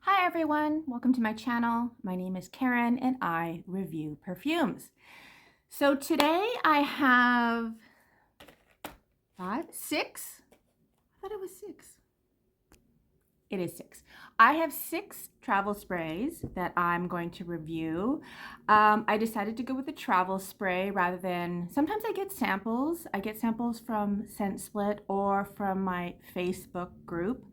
Hi everyone, welcome to my channel. My name is Karen and I review perfumes. So today I have six. I thought it was six. It is six. I have six travel sprays that I'm going to review. I decided to go with a travel spray rather than, sometimes I get samples. I get samples from Scent Split or from my Facebook group.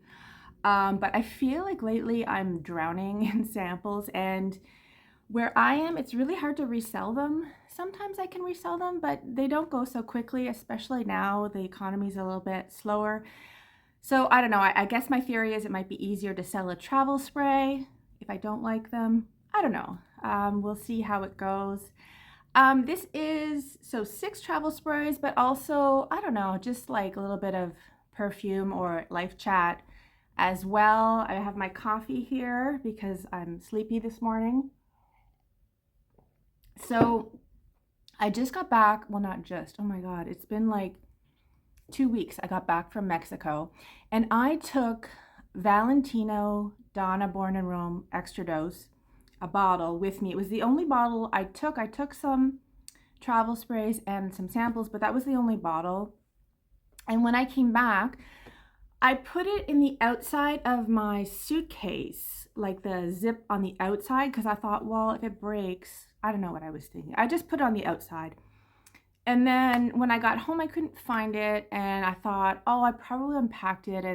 But I feel like lately I'm drowning in samples, and where I am, it's really hard to resell them. Sometimes I can resell them, but they don't go so quickly, especially now the economy's a little bit slower. So I don't know, I guess my theory is it might be easier to sell a travel spray if I don't like them. I don't know. We'll see how it goes. This is, so 6 travel sprays, but also, I don't know, just like a little bit of perfume or life chat as well. I have my coffee here because I'm sleepy this morning. So I just got back, well, not just, oh my God, it's been like 2 weeks. I got back from Mexico and I took Valentino Donna Born in Rome Extra Dose, a bottle with me. It was the only bottle I took. I took some travel sprays and some samples, but that was the only bottle. And when I came back, I put it in the outside of my suitcase, like the zip on the outside, because I thought, well, if it breaks, I don't know what I was thinking. I just put it on the outside. And then when I got home, I couldn't find it. And I thought, oh, I probably unpacked it.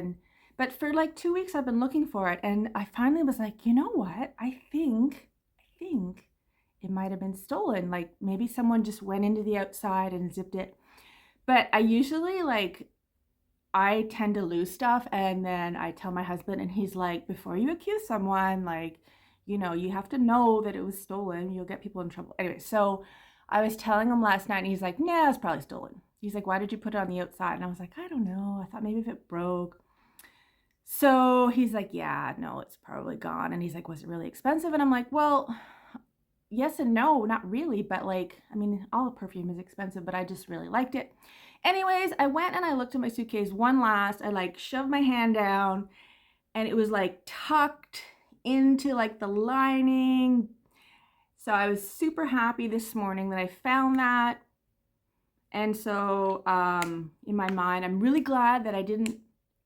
But for like 2 weeks, I've been looking for it. And I finally was like, you know what? I think it might have been stolen. Like maybe someone just went into the outside and zipped it. But I usually I tend to lose stuff, and then I tell my husband and he's like, before you accuse someone, like, you know, you have to know that it was stolen. You'll get people in trouble. Anyway, so I was telling him last night and he's like, nah, it's probably stolen. He's like, why did you put it on the outside? And I was like, I don't know. I thought maybe if it broke. So he's like, yeah, no, it's probably gone. And he's like, was it really expensive? And I'm like, well, yes and no, not really, but like, I mean, all perfume is expensive, but I just really liked it. Anyways, I went and I looked at my suitcase one last. I like shoved my hand down and it was like tucked into like the lining. So I was super happy this morning that I found that. And so in my mind, I'm really glad that I didn't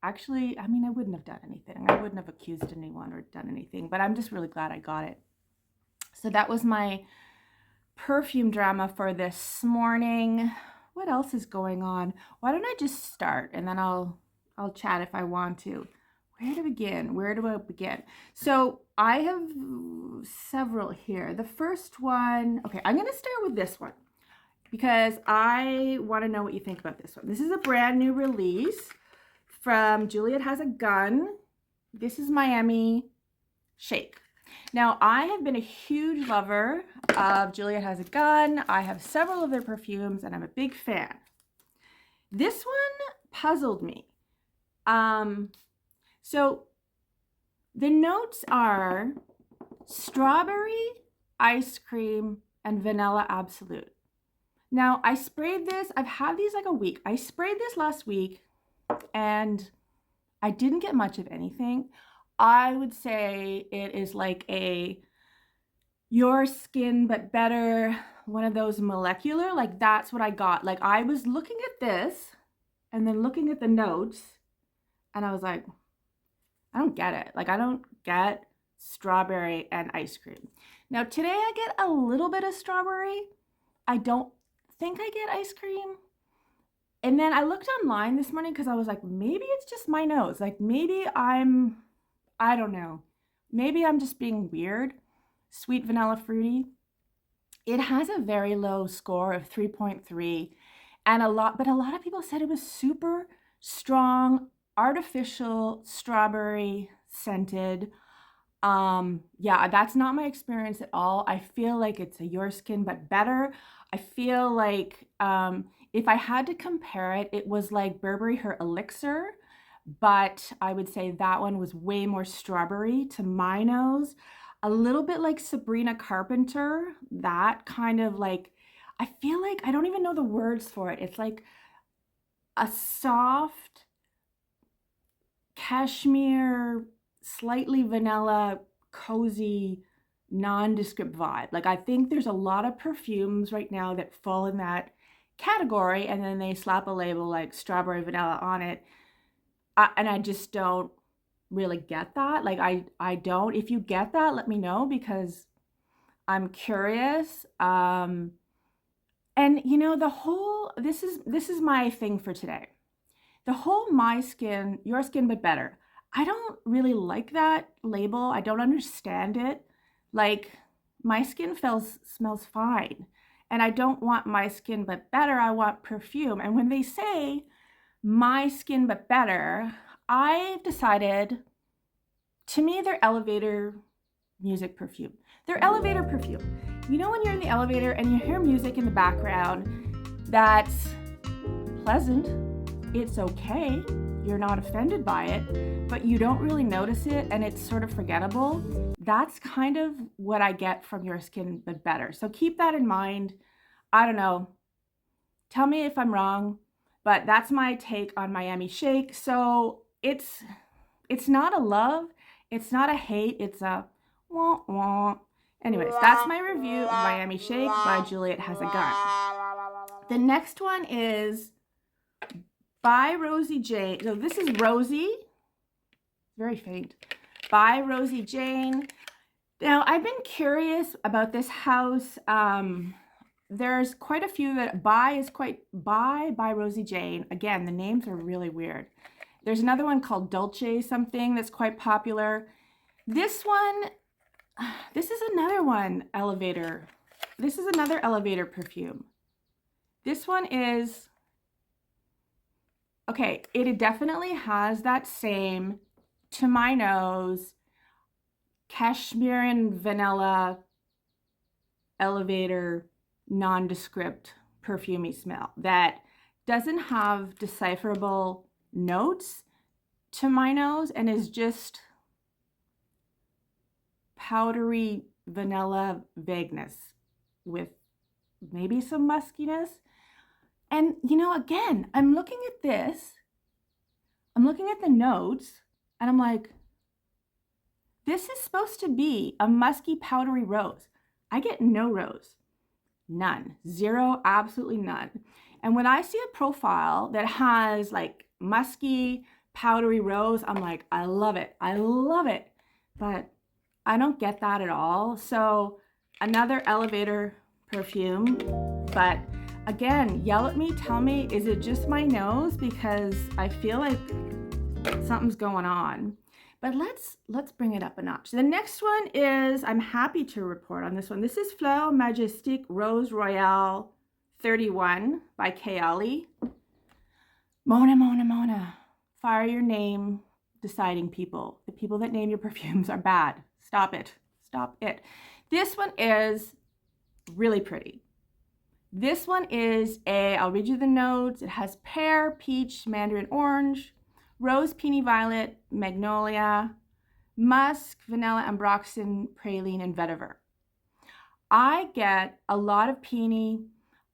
actually, I mean, I wouldn't have done anything. I wouldn't have accused anyone or done anything, but I'm just really glad I got it. So that was my perfume drama for this morning. What else is going on? Why don't I just start and then I'll chat if I want to. Where to begin? Where do I begin? So I have several here. The first one, okay, I'm going to start with this one because I want to know what you think about this one. This is a brand new release from Juliette Has a Gun. This is Miami Shake. Now, I have been a huge lover of Juliette Has a Gun. I have several of their perfumes and I'm a big fan. This one puzzled me. So the notes are strawberry, ice cream, and vanilla absolute. Now, I sprayed this. I've had these like a week. I sprayed this last week and I didn't get much of anything. I would say it is like a your skin but better, one of those molecular, like that's what I got. Like I was looking at this and then looking at the notes and I was like, I don't get it. Like I don't get strawberry and ice cream. Now today I get a little bit of strawberry. I don't think I get ice cream. And then I looked online this morning because I was like, maybe it's just my nose. Like maybe I don't know. Maybe I'm just being weird. Sweet vanilla fruity. It has a very low score of 3.3 and a lot of people said it was super strong, artificial, strawberry scented. Yeah, that's not my experience at all. I feel like it's a your skin but better. I feel like if I had to compare it, it was like Burberry Her Elixir, but I would say that one was way more strawberry to my nose. A little bit like Sabrina Carpenter, that kind of like, I feel like, I don't even know the words for it. It's like a soft cashmere slightly vanilla, cozy, nondescript vibe. Like I think there's a lot of perfumes right now that fall in that category, and then they slap a label like strawberry vanilla on it. And I just don't really get that. Like I don't. If you get that, let me know because I'm curious. And you know, this is my thing for today. The whole my skin, your skin but better. I don't really like that label. I don't understand it. Like my skin smells fine. And I don't want my skin but better. I want perfume. And when they say my skin but better, I've decided, to me, they're elevator music perfume. They're elevator perfume. You know when you're in the elevator and you hear music in the background that's pleasant, it's okay, you're not offended by it, but you don't really notice it and it's sort of forgettable. That's kind of what I get from Your Skin But Better. So keep that in mind. I don't know. Tell me if I'm wrong, but that's my take on Miami Shake. So it's not a love, it's not a hate, it's a wah wah. Anyways, that's my review of Miami Shake by Juliette Has a Gun. The next one is by Rosie Jane. So this is Rosie, very faint, by Rosie Jane. Now, I've been curious about this house. There's quite a few that by Rosie Jane. Again, the names are really weird. There's another one called Dolce something that's quite popular. This is another one, elevator. This is another elevator perfume. This one is, okay, it definitely has that same, to my nose, cashmere and vanilla elevator nondescript perfumey smell that doesn't have decipherable notes to my nose and is just powdery vanilla vagueness with maybe some muskiness. And you know, again, I'm looking at this, I'm looking at the notes, and I'm like, this is supposed to be a musky powdery rose. I get no rose. None. Zero, absolutely none. And when I see a profile that has like musky, powdery rose, I'm like, I love it. I love it. But I don't get that at all. So another elevator perfume. But again, yell at me, tell me, is it just my nose? Because I feel like something's going on. But let's bring it up a notch. The next one is, I'm happy to report on this one. This is Fleur Majesty Rose Royale 31 by Kayali. Mona, Mona, Mona. Fire your name deciding people. The people that name your perfumes are bad. Stop it. Stop it. This one is really pretty. This one is I'll read you the notes. It has pear, peach, mandarin orange, rose, peony violet, magnolia, musk, vanilla, ambroxan, praline, and vetiver. I get a lot of peony.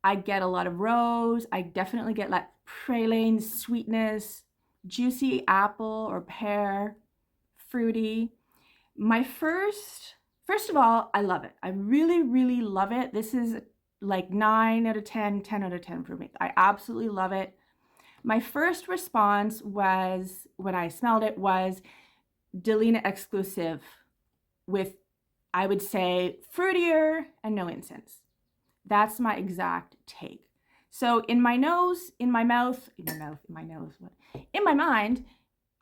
I get a lot of rose. I definitely get like praline, sweetness, juicy apple or pear, fruity. My first of all, I love it. I really, really love it. This is like 9 out of 10, 10 out of 10 for me. I absolutely love it. My first response was, when I smelled it, was Delina exclusive with, I would say, fruitier and no incense. That's my exact take. So in my nose, in my mouth, in my mind,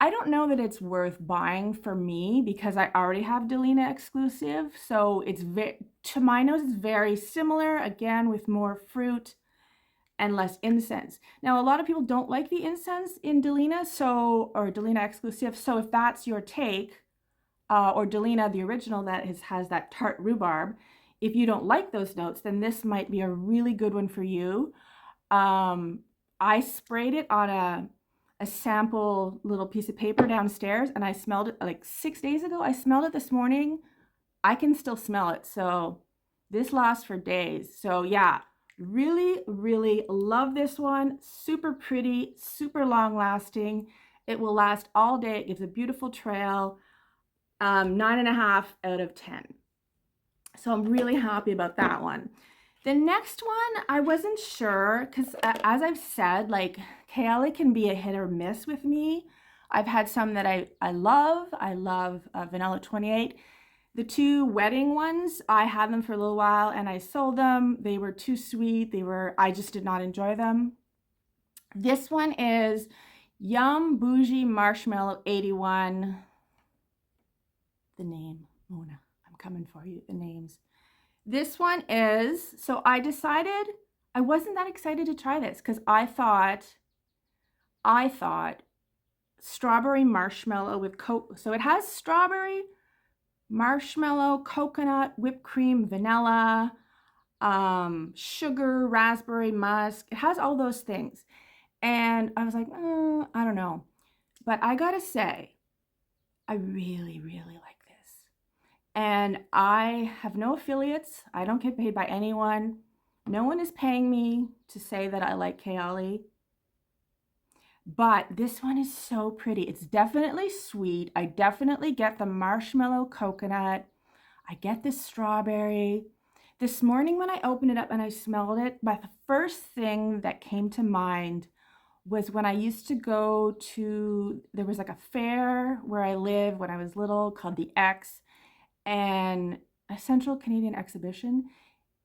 I don't know that it's worth buying for me because I already have Delina exclusive. So it's to my nose, it's very similar, again, with more fruit and less incense. Now, a lot of people don't like the incense in Delina, or Delina exclusive. So if that's your take, or Delina, the original that has that tart rhubarb, if you don't like those notes, then this might be a really good one for you. I sprayed it on a sample little piece of paper downstairs, and I smelled it like 6 days ago. I smelled it this morning. I can still smell it. So this lasts for days. So yeah, really, really love this one. Super pretty, super long lasting. It will last all day. It gives a beautiful trail. 9.5 out of 10. So I'm really happy about that one. The next one, I wasn't sure because as I've said, like Kayali can be a hit or miss with me. I've had some that I love. I love Vanilla 28. The two wedding ones, I had them for a little while and I sold them. They were too sweet. I just did not enjoy them. This one is Yum Boujee Marshmallow 81. The name, Mona, I'm coming for you, the names. This one is, so I decided I wasn't that excited to try this because I thought strawberry marshmallow with so it has strawberry, marshmallow, coconut, whipped cream, vanilla, sugar, raspberry, musk. It has all those things. And I was like, I don't know. But I gotta say, I really, really like this. And I have no affiliates. I don't get paid by anyone. No one is paying me to say that I like Kayali. But this one is so pretty. It's definitely sweet. I definitely get the marshmallow coconut. I get the strawberry. This morning when I opened it up and I smelled it, but the first thing that came to mind was when I used to go to, there was like a fair where I live when I was little called the X, and a Central Canadian Exhibition,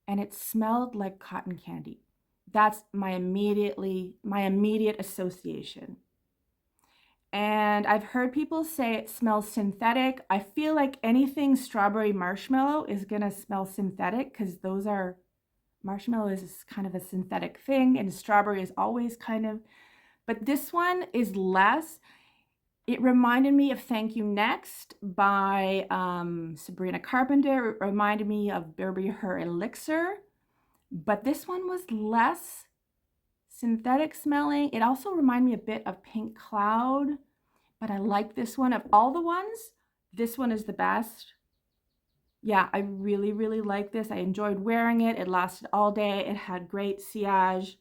and it smelled like cotton candy. That's my immediate association. And I've heard people say it smells synthetic. I feel like anything strawberry marshmallow is gonna smell synthetic because marshmallow is kind of a synthetic thing and strawberry is always kind of, but this one is less. It reminded me of Thank You Next by Sabrina Carpenter. It reminded me of Burberry Her Elixir, but this one was less synthetic smelling. It also reminded me a bit of Pink Cloud, but I like this one. Of all the ones, this one is the best. Yeah, I really, really like this. I enjoyed wearing it. It lasted all day. It had great sillage.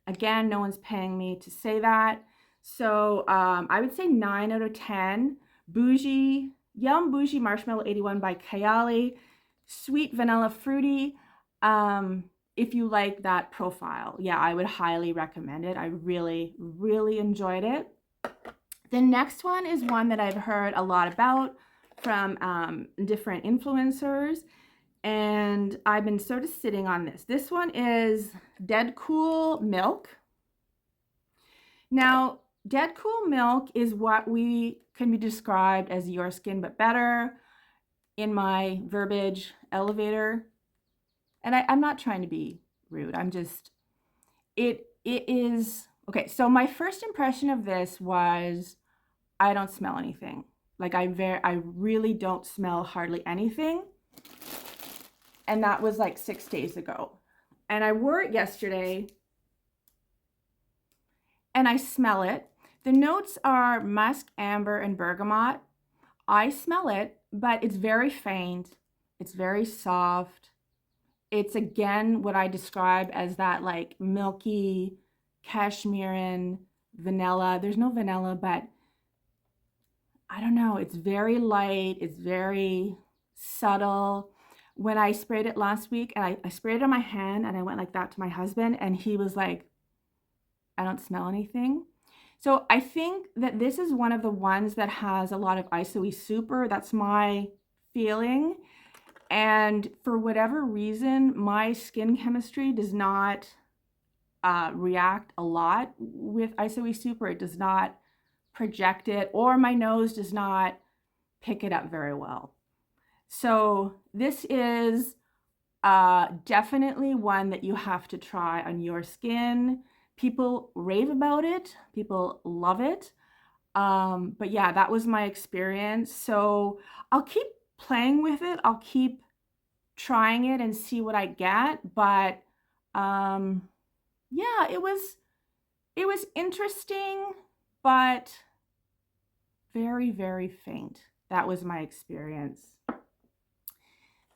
Again, no one's paying me to say that. So I would say 9 out of 10. Boujee, Yum Boujee Marshmallow 81 by Kayali. Sweet vanilla fruity. If you like that profile, yeah, I would highly recommend it. I really, really enjoyed it. The next one is one that I've heard a lot about from different influencers. And I've been sort of sitting on this. This one is DedCool Milk. Now, DedCool Milk is what we can be described as your skin but better in my verbiage elevator. And I'm not trying to be rude. I'm just, it is, okay, so my first impression of this was I don't smell anything. Like I really don't smell hardly anything. And that was like 6 days ago. And I wore it yesterday and I smell it. The notes are musk, amber, and bergamot. I smell it, but it's very faint. It's very soft. It's again what I describe as that like milky cashmere vanilla. There's no vanilla, but I don't know. It's very light. It's very subtle. When I sprayed it last week, and I sprayed it on my hand and I went like that to my husband and he was like, I don't smell anything. So I think that this is one of the ones that has a lot of isoe super. That's my feeling. And for whatever reason, my skin chemistry does not react a lot with isoe super. It does not project it, or my nose does not pick it up very well. So this is definitely one that you have to try on your skin. People rave about it. People love it. But yeah, that was my experience. So I'll keep playing with it. I'll keep trying it and see what I get. But yeah, it was interesting, but very, very faint. That was my experience.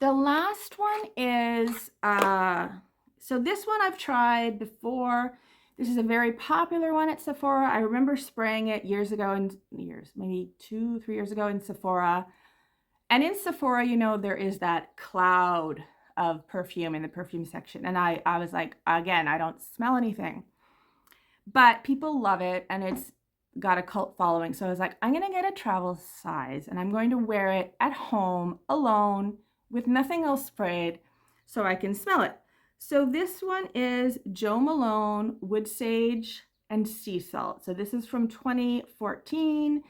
The last one is, so this one I've tried before. This is a very popular one at Sephora. I remember spraying it years ago, maybe 2-3 years ago in Sephora. And in Sephora, you know, there is that cloud of perfume in the perfume section. And I was like, again, I don't smell anything. But people love it and it's got a cult following. So I was like, I'm going to get a travel size and I'm going to wear it at home alone with nothing else sprayed so I can smell it. So this one is Jo Malone Wood Sage and Sea Salt. So this is from 2014.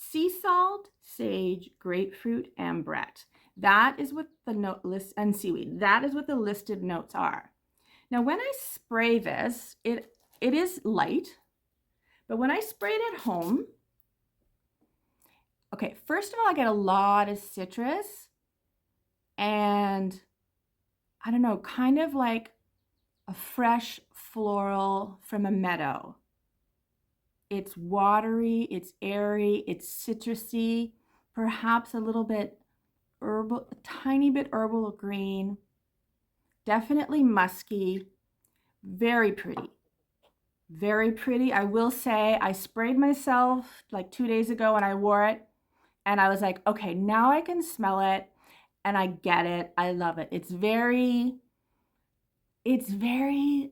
Sea salt, sage, grapefruit, ambrette. That is what the note list, and seaweed. That is what the listed notes are. Now, when I spray this, it is light, but when I spray it at home, okay, first of all, I get a lot of citrus and I don't know, kind of like a fresh floral from a meadow. It's watery, it's airy, it's citrusy, perhaps a little bit herbal, a tiny bit herbal green, definitely musky, very pretty. Very pretty. I will say I sprayed myself like 2 days ago and I wore it and I was like, okay, now I can smell it and I get it. I love it. It's very ethereal.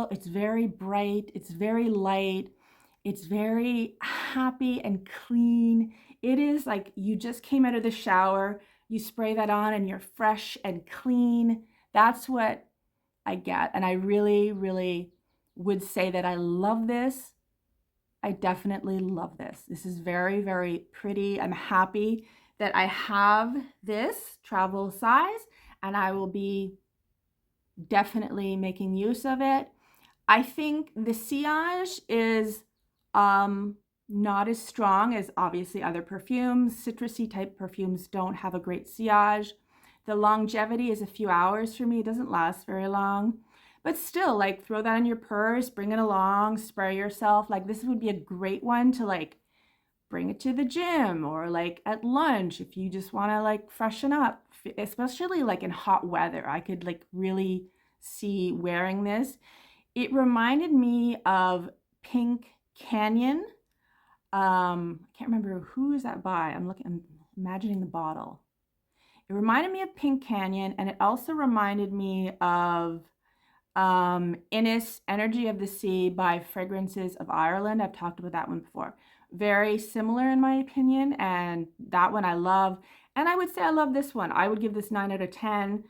It's very bright. It's very light. It's very happy and clean. It is like you just came out of the shower, you spray that on and you're fresh and clean. That's what I get. And I really, really would say that I love this. I definitely love this. This is very, very pretty. I'm happy that I have this travel size and I will be definitely making use of it. I think the sillage is not as strong as obviously other perfumes. Citrusy type perfumes don't have a great sillage. The longevity is a few hours for me. It doesn't last very long. But still, like, throw that in your purse, bring it along, spray yourself. Like, this would be a great one to, like, bring it to the gym or, like, at lunch if you just want to, like, freshen up. Especially, like, in hot weather. I could, like, really see wearing this. It reminded me of Pink Canyon. I can't remember who is that by. I'm imagining the bottle. It reminded me of Pink Canyon, and it also reminded me of Innis Energy of the Sea by Fragrances of Ireland. I've talked about that one before. Very similar in my opinion, and that one I love. And I would say I love this one. I would give this 9 out of 10,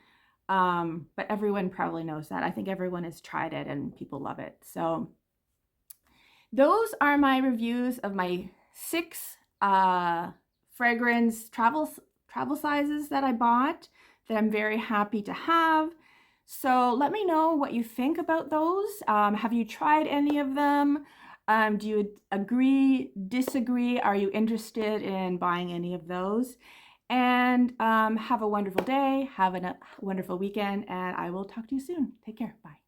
but everyone probably knows that. I think everyone has tried it and people love it. So those are my reviews of my 6 fragrance travel sizes that I bought that I'm very happy to have. So let me know what you think about those. Have you tried any of them? Do you agree, disagree? Are you interested in buying any of those? And have a wonderful day. Have a wonderful weekend, and I will talk to you soon. Take care. Bye.